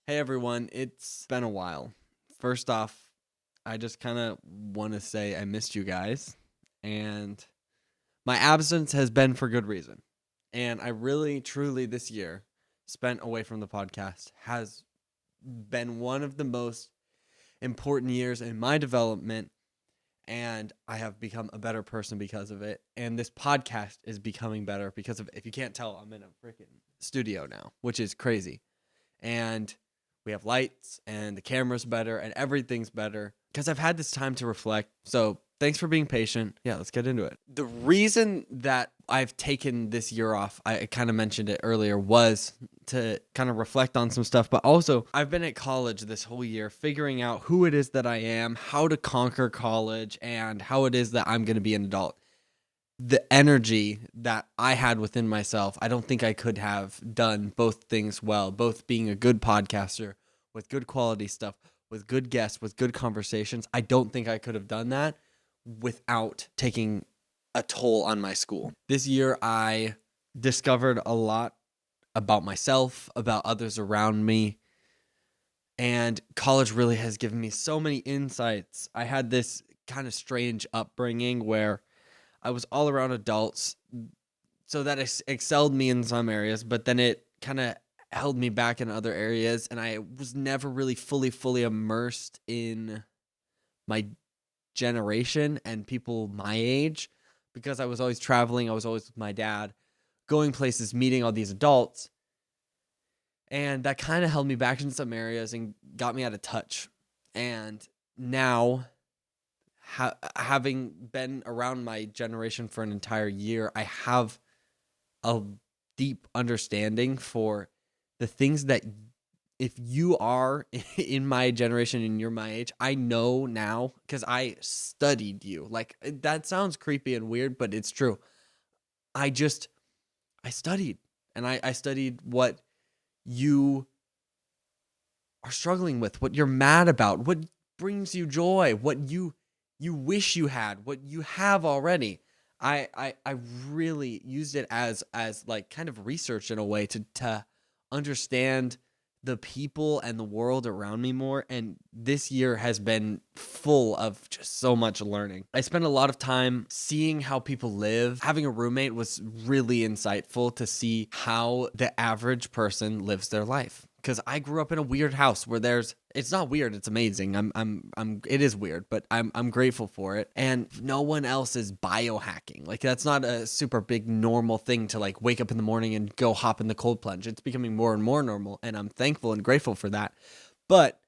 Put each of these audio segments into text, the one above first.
Hey everyone, it's been a while. First off, I just kind of want to say I missed you guys, and my absence has been for good reason. And I really, truly, this year spent away from the podcast has been one of the most important years in my development, and I have become a better person because of it. And this podcast is becoming better because of it. If you can't tell, I'm in a freaking studio now, which is crazy. And we have lights and the camera's better and everything's better because I've had this time to reflect. So thanks for being patient. Yeah, let's get into it. The reason that I've taken this year off, I kind of mentioned it earlier, was to kind of reflect on some stuff. But also, I've been at college this whole year figuring out who it is that I am, how to conquer college, and how it is that I'm going to be an adult. The energy that I had within myself, I don't think I could have done both things well, both being a good podcaster with good quality stuff, with good guests, with good conversations. I don't think I could have done that without taking a toll on my school. This year, I discovered a lot about myself, about others around me, and college really has given me so many insights. I had this kind of strange upbringing where I was all around adults, so that excelled me in some areas, but then it kind of held me back in other areas, and I was never really fully immersed in my generation and people my age because I was always traveling. I was always with my dad, going places, meeting all these adults, and that kind of held me back in some areas and got me out of touch. And now, having been around my generation for an entire year, I have a deep understanding for the things that if you are in my generation and you're my age, I know now because I studied you. Like that sounds creepy and weird, but it's true. I studied and I studied what you are struggling with, what you're mad about, what brings you joy, what you wish you had, what you have already. I really used it as like kind of research in a way to understand the people and the world around me more. And this year has been full of just so much learning. I spent a lot of time seeing how people live. Having a roommate was really insightful to see how the average person lives their life. Because I grew up in a weird house where it's not weird, it's amazing. It is weird, but I'm grateful for it. And no one else is biohacking. Like that's not a super big normal thing to like wake up in the morning and go hop in the cold plunge. It's becoming more and more normal, and I'm thankful and grateful for that. But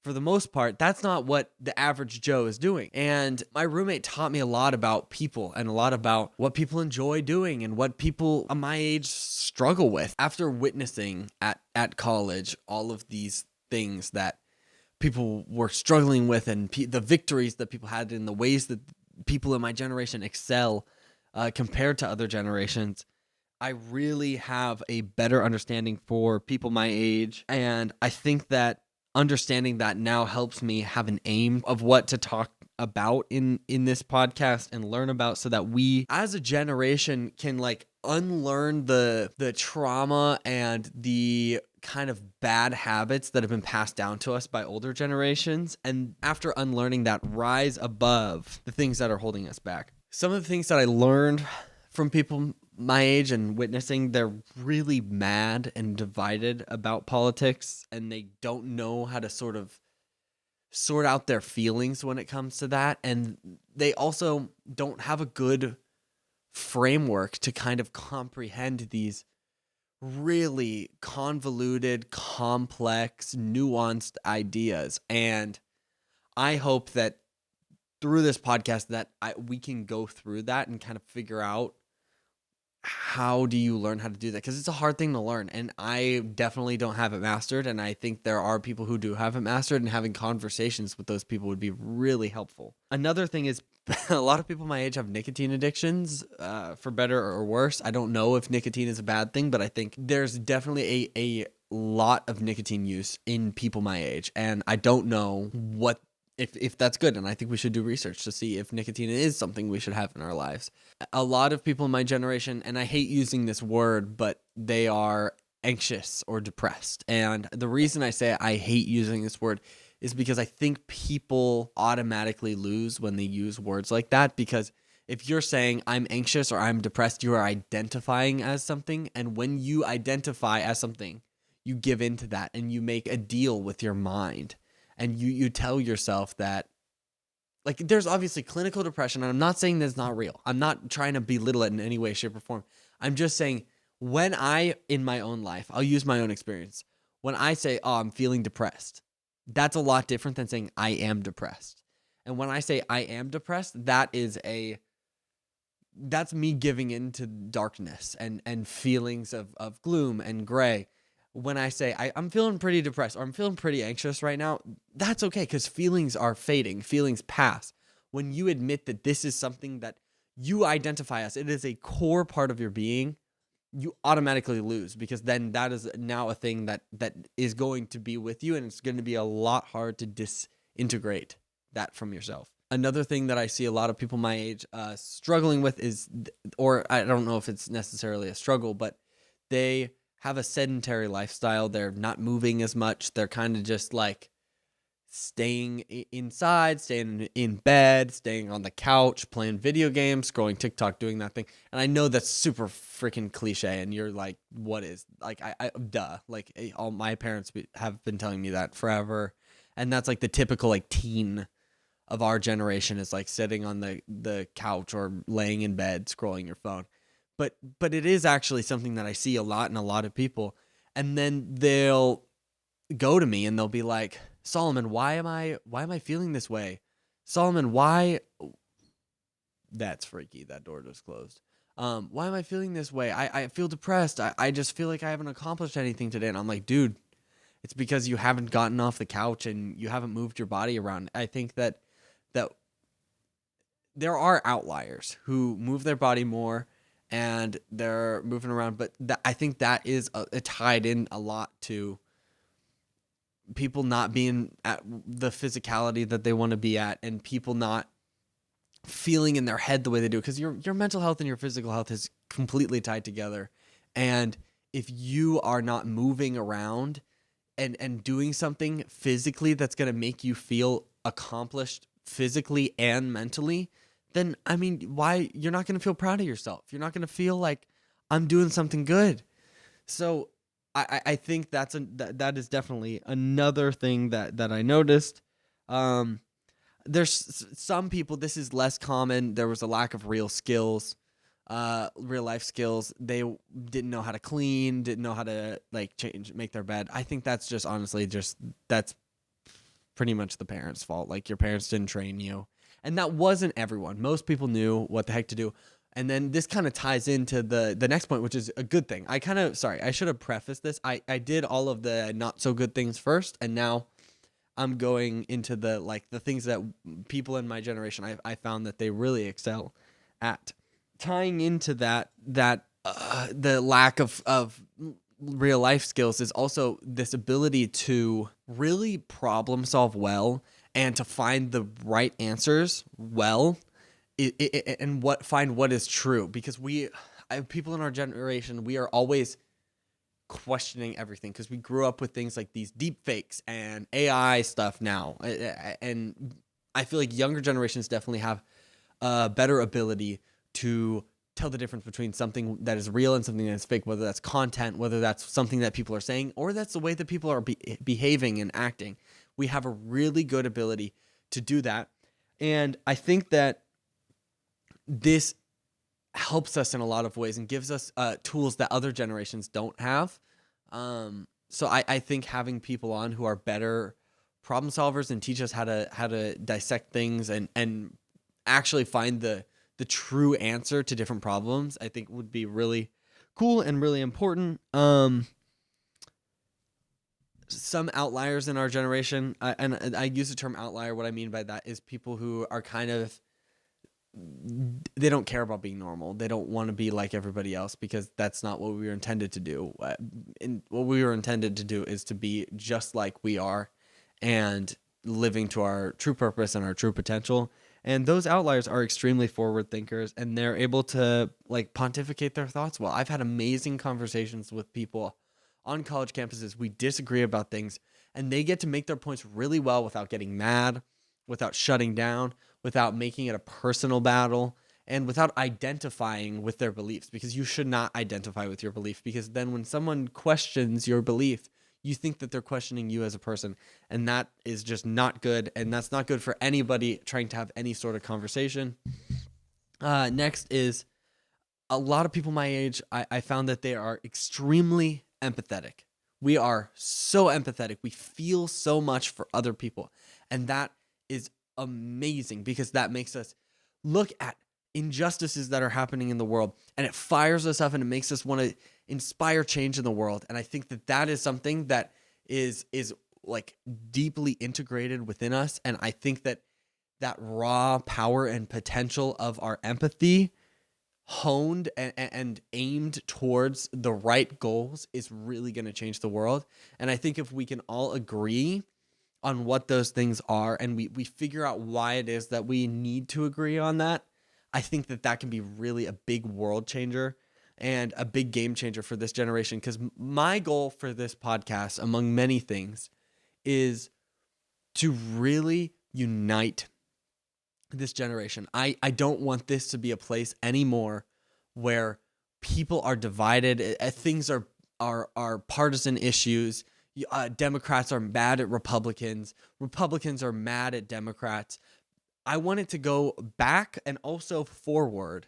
for the most part, that's not what the average Joe is doing. And my roommate taught me a lot about people and a lot about what people enjoy doing and what people my age struggle with. After witnessing at college all of these things that people were struggling with and the victories that people had in the ways that people in my generation excel compared to other generations, I really have a better understanding for people my age. And I think that understanding that now helps me have an aim of what to talk about in this podcast and learn about, so that we as a generation can like unlearn the trauma and the kind of bad habits that have been passed down to us by older generations, and after unlearning that, rise above the things that are holding us back. Some of the things that I learned from people my age and witnessing, they're really mad and divided about politics, and they don't know how to sort of sort out their feelings when it comes to that. And they also don't have a good framework to kind of comprehend these really convoluted, complex, nuanced ideas. And I hope that through this podcast that we can go through that and kind of figure out how do you learn how to do that? Because it's a hard thing to learn, and I definitely don't have it mastered, and I think there are people who do have it mastered, and having conversations with those people would be really helpful. Another thing is a lot of people my age have nicotine addictions, for better or worse. I don't know if nicotine is a bad thing, but I think there's definitely a lot of nicotine use in people my age, and I don't know what if that's good, and I think we should do research to see if nicotine is something we should have in our lives. A lot of people in my generation, and I hate using this word, but they are anxious or depressed. And the reason I say I hate using this word is because I think people automatically lose when they use words like that. Because if you're saying I'm anxious or I'm depressed, you are identifying as something. And when you identify as something, you give into that and you make a deal with your mind. And you tell yourself that, like, there's obviously clinical depression, and I'm not saying that's not real. I'm not trying to belittle it in any way, shape, or form. I'm just saying when in my own life, I'll use my own experience. When I say, oh, I'm feeling depressed, that's a lot different than saying I am depressed. And when I say I am depressed, that's me giving into darkness and feelings of gloom and gray. When I say I'm feeling pretty depressed or I'm feeling pretty anxious right now, that's okay, because feelings are fading. Feelings pass. When you admit that this is something that you identify as, it is a core part of your being, you automatically lose, because then that is now a thing that is going to be with you, and it's going to be a lot hard to disintegrate that from yourself. Another thing that I see a lot of people my age struggling with is, or I don't know if it's necessarily a struggle, but they have a sedentary lifestyle. They're not moving as much. They're kind of just like staying inside, staying in bed, staying on the couch, playing video games, scrolling TikTok, doing that thing. And I know that's super freaking cliche, and you're like, what is, like, duh. Like, all my parents have been telling me that forever. And that's like the typical like teen of our generation, is like sitting on the couch or laying in bed scrolling your phone. But it is actually something that I see a lot in a lot of people. And then they'll go to me and they'll be like, Solomon, why am I feeling this way? Solomon, why? That's freaky. That door just closed. Why am I feeling this way? I feel depressed. I just feel like I haven't accomplished anything today. And I'm like, dude, it's because you haven't gotten off the couch and you haven't moved your body around. I think that there are outliers who move their body more and they're moving around, but I think that is tied in a lot to people not being at the physicality that they want to be at, and people not feeling in their head the way they do, because your mental health and your physical health is completely tied together. And if you are not moving around and doing something physically that's going to make you feel accomplished physically and mentally, then, I mean, why, you're not going to feel proud of yourself. You're not going to feel like I'm doing something good. So I think that is definitely another thing that I noticed. There's some people, this is less common. There was a lack of real life skills. They didn't know how to clean, didn't know how to like make their bed. I think that's just honestly that's pretty much the parents' fault. Like, your parents didn't train you. And that wasn't everyone. Most people knew what the heck to do. And then this kind of ties into the next point, which is a good thing. I should have prefaced this. I did all of the not so good things first, and now I'm going into the things that people in my generation, I found that they really excel at. Tying into that the lack of real life skills is also this ability to really problem solve well and to find the right answers well, and find what is true. Because people in our generation, we are always questioning everything, because we grew up with things like these deep fakes and AI stuff now. And I feel like younger generations definitely have a better ability to tell the difference between something that is real and something that is fake, whether that's content, whether that's something that people are saying, or that's the way that people are behaving and acting. We have a really good ability to do that. And I think that this helps us in a lot of ways and gives us tools that other generations don't have. So I think having people on who are better problem solvers and teach us how to dissect things and actually find the true answer to different problems, I think would be really cool and really important. Some outliers in our generation, and I use the term outlier. What I mean by that is people who are kind of, they don't care about being normal. They don't want to be like everybody else, because that's not what we were intended to do. And what we were intended to do is to be just like we are and living to our true purpose and our true potential. And those outliers are extremely forward thinkers, and they're able to like pontificate their thoughts well. I've had amazing conversations with people on college campuses. We disagree about things, and they get to make their points really well without getting mad, without shutting down, without making it a personal battle, and without identifying with their beliefs, because you should not identify with your belief, because then when someone questions your belief, you think that they're questioning you as a person, and that is just not good, and that's not good for anybody trying to have any sort of conversation. Next is a lot of people my age, I found that they are extremely empathetic. We are so empathetic. We feel so much for other people, and that is amazing because that makes us look at injustices that are happening in the world, and it fires us up and it makes us want to inspire change in the world. And I think that that is something that is like deeply integrated within us. And I think that that raw power and potential of our empathy honed and aimed towards the right goals is really going to change the world. And I think if we can all agree on what those things are, and we figure out why it is that we need to agree on that, I think that that can be really a big world changer and a big game changer for this generation. Because my goal for this podcast, among many things, is to really unite this generation. I don't want this to be a place anymore where people are divided. Things are partisan issues. Democrats are mad at Republicans. Republicans are mad at Democrats. I want it to go back and also forward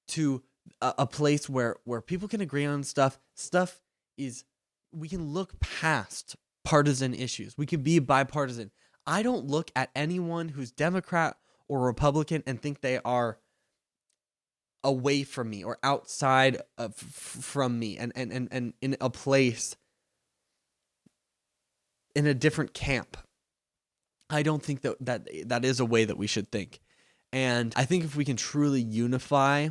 to a place where people can agree on stuff. Stuff is, we can look past partisan issues. We can be bipartisan. I don't look at anyone who's Democrat or Republican and think they are away from me or outside of from me and in a place in a different camp. I don't think that is a way that we should think. And I think if we can truly unify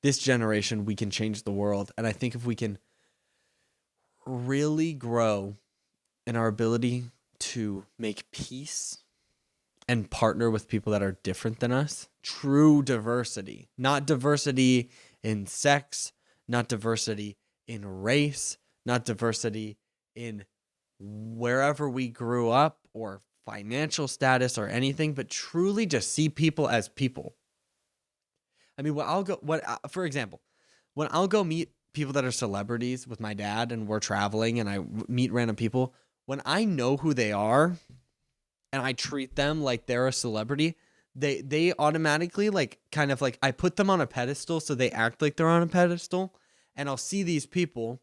this generation, we can change the world. And I think if we can really grow in our ability to make peace and partner with people that are different than us, true diversity, not diversity in sex, not diversity in race, not diversity in wherever we grew up or financial status or anything, but truly just see people as people. I mean, for example, when I'll go meet people that are celebrities with my dad and we're traveling and I meet random people, when I know who they are and I treat them like they're a celebrity, they automatically like kind of like I put them on a pedestal so they act like they're on a pedestal, and I'll see these people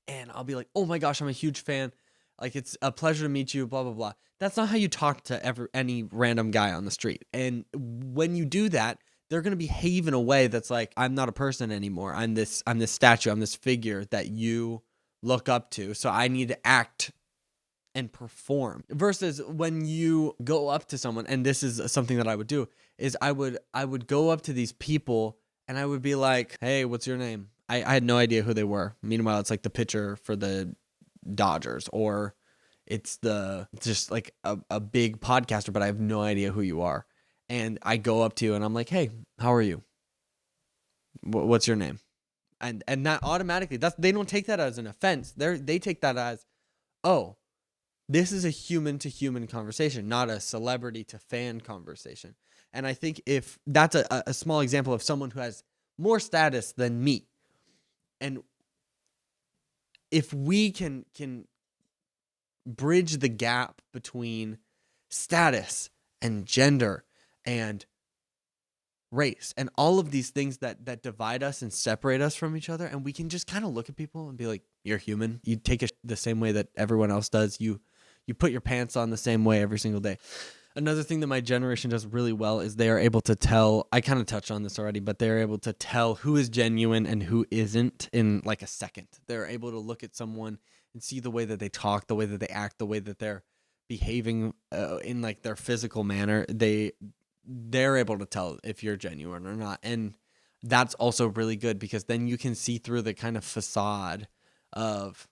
and I'll be like, "Oh my gosh, I'm a huge fan. Like, it's a pleasure to meet you, blah blah blah." That's not how you talk to any random guy on the street. And when you do that, they're going to behave in a way that's like, "I'm not a person anymore. I'm this statue, I'm this figure that you look up to. So I need to act and perform." Versus when you go up to someone, and this is something that I would do, is I would go up to these people and I would be like, "Hey, what's your name?" I had no idea who they were. Meanwhile, it's like the pitcher for the Dodgers, or it's just like a big podcaster, but I have no idea who you are. And I go up to you and I'm like, "Hey, how are you? What's your name?" And that automatically, they don't take that as an offense. They take that as, "Oh, this is a human to human conversation, not a celebrity to fan conversation." And I think if that's a small example of someone who has more status than me, and if we can bridge the gap between status and gender and race and all of these things that divide us and separate us from each other, and we can just kind of look at people and be like, "You're human. You take it the same way that everyone else does. You put your pants on the same way every single day." Another thing that my generation does really well is they are able to tell, I kind of touched on this already, but they're able to tell who is genuine and who isn't in like a second. They're able to look at someone and see the way that they talk, the way that they act, the way that they're behaving in like their physical manner. They're able to tell if you're genuine or not. And that's also really good because then you can see through the kind of facade of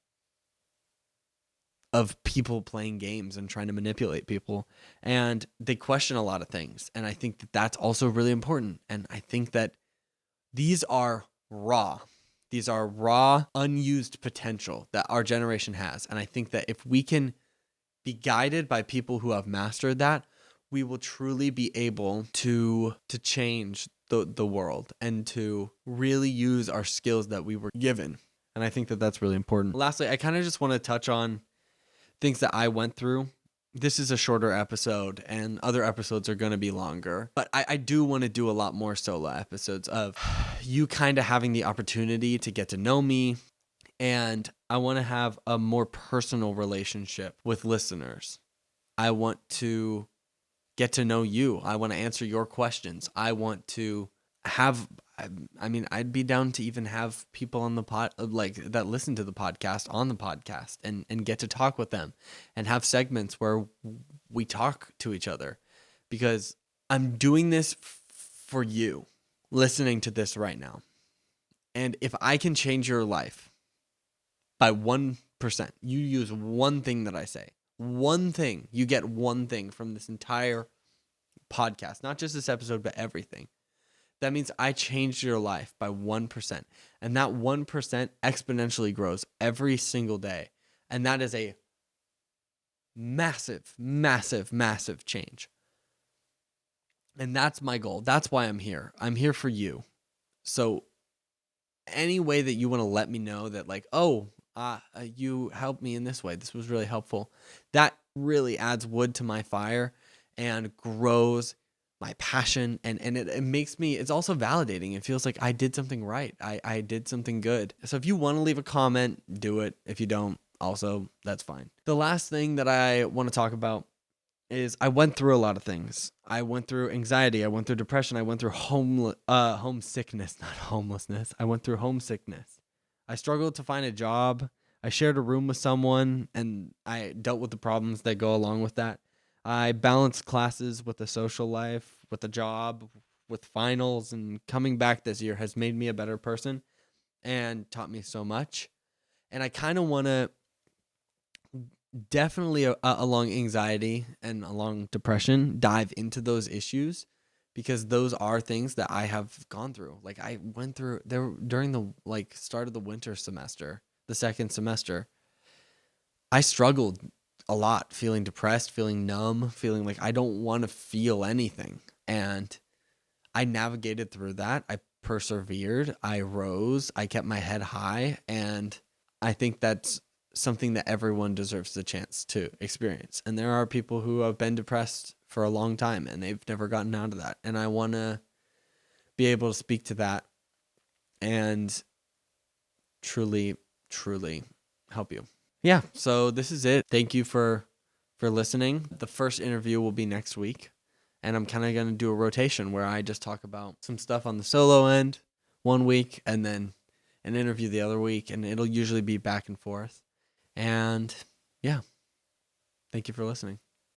people playing games and trying to manipulate people, and they question a lot of things. And I think that that's also really important. And I think that these are raw. These are raw, unused potential that our generation has. And I think that if we can be guided by people who have mastered that, we will truly be able to change the world and to really use our skills that we were given. And I think that that's really important. Lastly, I kind of just want to touch on things that I went through. This is a shorter episode and other episodes are going to be longer, but I do want to do a lot more solo episodes of you kind of having the opportunity to get to know me. And I want to have a more personal relationship with listeners. I want to get to know you. I want to answer your questions. I want to have, I mean, I'd be down to even have people on the that listen to the podcast on the podcast and get to talk with them and have segments where we talk to each other, because I'm doing this for you listening to this right now. And if I can change your life by 1%, you use one thing that I say, one thing, you get one thing from this entire podcast, not just this episode, but everything. That means I changed your life by 1%. And that 1% exponentially grows every single day. And that is a massive, massive, massive change. And that's my goal. That's why I'm here. I'm here for you. So any way that you want to let me know that like, you helped me in this way, this was really helpful, that really adds wood to my fire and grows my passion, and it makes me, it's also validating. It feels like I did something right. I did something good. So if you want to leave a comment, do it. If you don't, also, that's fine. The last thing that I want to talk about is I went through a lot of things. I went through anxiety. I went through depression. I went through homesickness, not homelessness. I went through homesickness. I struggled to find a job. I shared a room with someone, and I dealt with the problems that go along with that. I balanced classes with a social life, with a job, with finals, and coming back this year has made me a better person and taught me so much. And I kind of want to definitely along anxiety and along depression, dive into those issues, because those are things that I have gone through. Like I went through there during the start of the winter semester, the second semester. I struggled a lot, feeling depressed, feeling numb, feeling like I don't want to feel anything. And I navigated through that. I persevered. I rose. I kept my head high. And I think that's something that everyone deserves the chance to experience. And there are people who have been depressed for a long time and they've never gotten out of that. And I want to be able to speak to that and truly, truly help you. Yeah, so this is it. Thank you for listening. The first interview will be next week, and I'm kind of going to do a rotation where I just talk about some stuff on the solo end one week and then an interview the other week, and it'll usually be back and forth. And yeah, thank you for listening.